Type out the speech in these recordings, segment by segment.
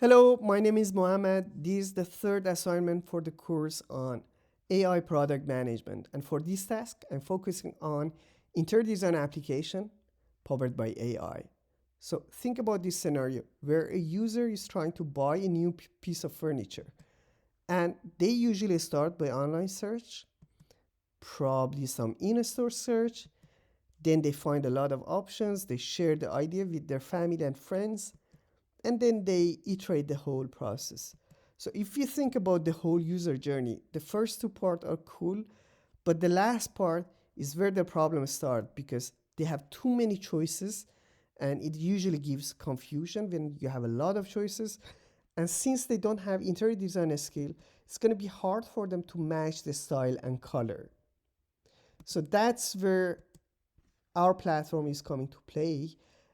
Hello, my name is Mohammed. This is the third assignment for the course on AI product management. And for this task, I'm focusing on interior application powered by AI. So think about this scenario where a user is trying to buy a new piece of furniture. And they usually start by online search, probably some in-store search. Then they find a lot of options. They share the idea with their family and friends, and then they iterate the whole process. So if you think about the whole user journey, the first two parts are cool, but the last part is where the problems start because they have too many choices and it usually gives confusion when you have a lot of choices. And since they don't have interior design skill, it's going to be hard for them to match the style and color. So that's where our platform is coming to play.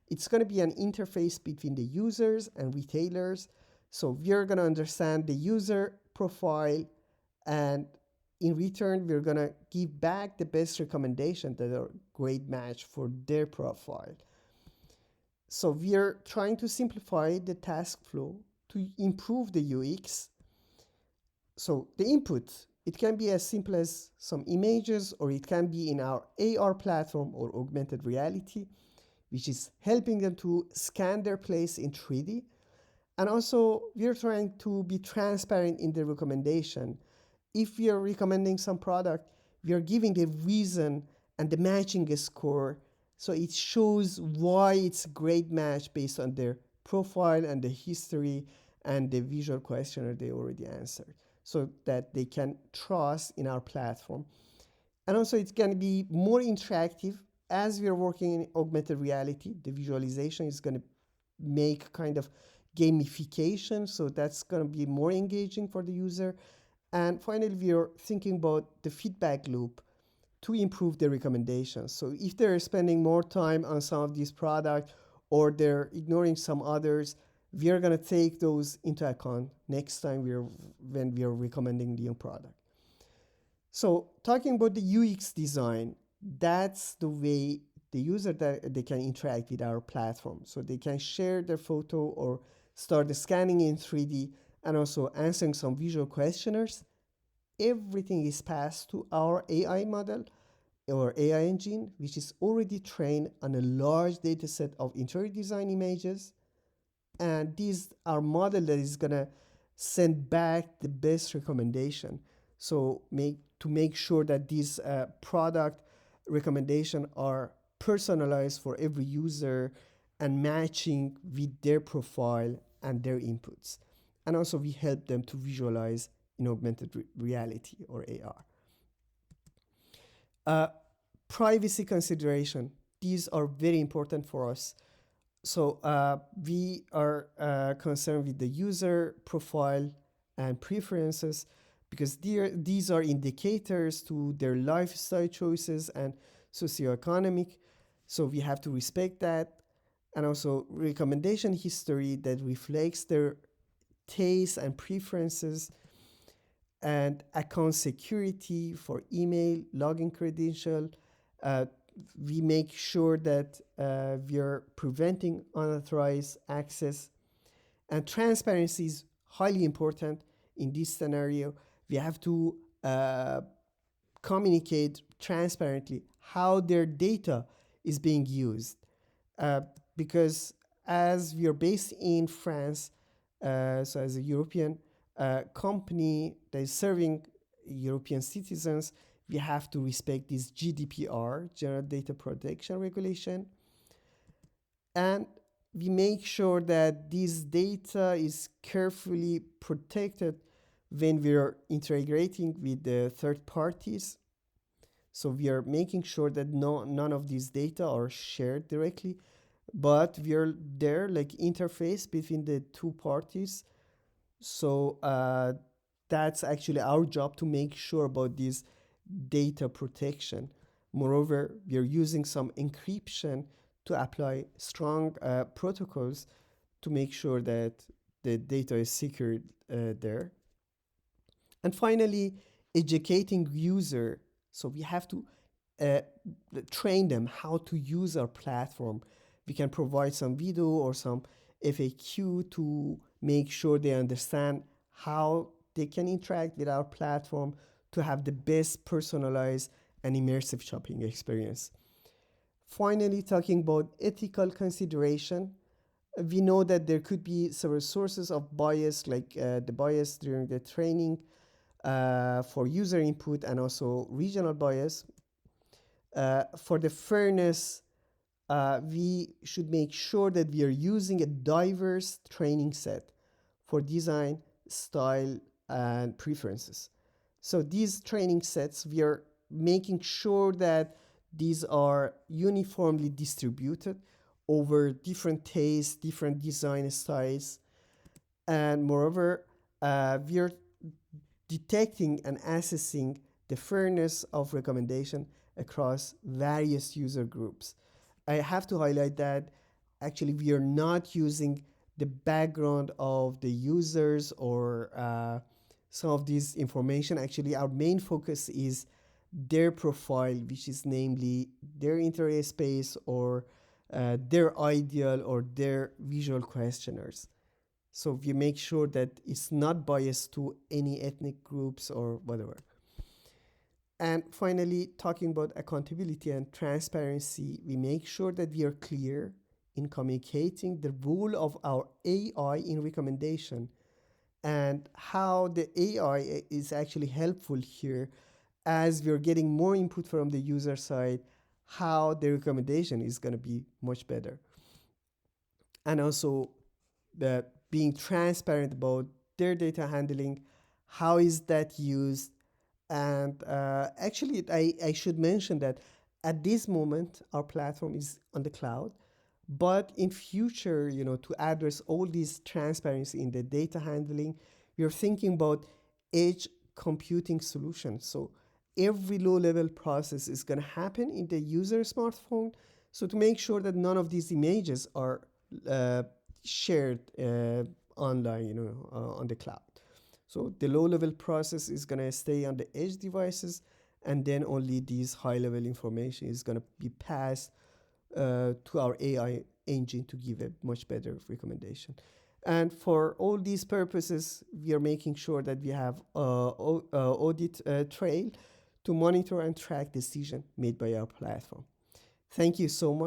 It's going to be an interface between the users and retailers. So we're going to understand the user profile, and in return, we're going to give back the best recommendation that are great match for their profile. So we're trying to simplify the task flow to improve the UX. So the input, it can be as simple as some images, or it can be in our AR platform or augmented reality, which is helping them to scan their place in 3D. And also, we're trying to be transparent in the recommendation. If we are recommending some product, we are giving the reason and the matching score. So it shows why it's a great match based on their profile and the history and the visual questionnaire they already answered, so that they can trust in our platform. And also, it's going to be more interactive as we are working in augmented reality. The visualization is going to make kind of gamification, so that's going to be more engaging for the user. And finally, we are thinking about the feedback loop to improve the recommendations. So if they're spending more time on some of these products or they're ignoring some others, we are going to take those into account next time when we are recommending new product. So talking about the UX design, that's the way the user that they can interact with our platform. So they can share their photo or start the scanning in 3D and also answering some visual questionnaires. Everything is passed to our AI model or AI engine, which is already trained on a large data set of interior design images. And these are model that is gonna send back the best recommendation. So make sure that these product recommendation are personalized for every user and matching with their profile and their inputs. And also we help them to visualize in augmented reality or AR. Uh, Privacy consideration. These are very important for us. So we are concerned with the user profile and preferences because these are indicators to their lifestyle choices and socioeconomic. So we have to respect that. And also recommendation history that reflects their tastes and preferences, and account security for email, login credential. Uh, we make sure that we are preventing unauthorized access, and transparency is highly important in this scenario. We have to communicate transparently how their data is being used, uh, because as we are based in France, so as a European company that is serving European citizens, we have to respect this GDPR, General Data Protection Regulation, and we make sure that this data is carefully protected when we are integrating with the third parties. So we are making sure that none of these data are shared directly, but we are there like interface between the two parties. So that's actually our job to make sure about this data protection. Moreover, we are using some encryption to apply strong protocols to make sure that the data is secured there. And finally, educating user. So we have to uh, train them how to use our platform. We can provide some video or some FAQ to make sure they understand how they can interact with our platform to have the best personalized and immersive shopping experience. Finally, talking about ethical consideration, we know that there could be several sources of bias, like the bias during the training for user input and also regional bias. For the fairness, we should make sure that we are using a diverse training set for design, style, and preferences. So these training sets, we are making sure that these are uniformly distributed over different tastes, different design styles, and moreover, we are detecting and assessing the fairness of recommendation across various user groups. I have to highlight that actually we are not using the background of the users or some of this information. Actually, our main focus is their profile, which is namely their interest space or their ideal or their visual questionnaires. So we make sure that it's not biased to any ethnic groups or whatever. And finally, talking about accountability and transparency, we make sure that we are clear in communicating the role of our AI in recommendation and how the AI is actually helpful here as we're getting more input from the user side, how the recommendation is going to be much better. And also the being transparent about their data handling, how is that used, and actually I should mention that at this moment our platform is on the cloud, but in future, to address all these transparency in the data handling, we are thinking about edge computing solutions. So every low level process is going to happen in the user smartphone, so to make sure that none of these images are uh, shared online, on the cloud. So the low level process is going to stay on the edge devices, and then only these high level information is going to be passed to our AI engine to give a much better recommendation. And for all these purposes, we are making sure that we have audit trail to monitor and track decision made by our platform. Thank you so much.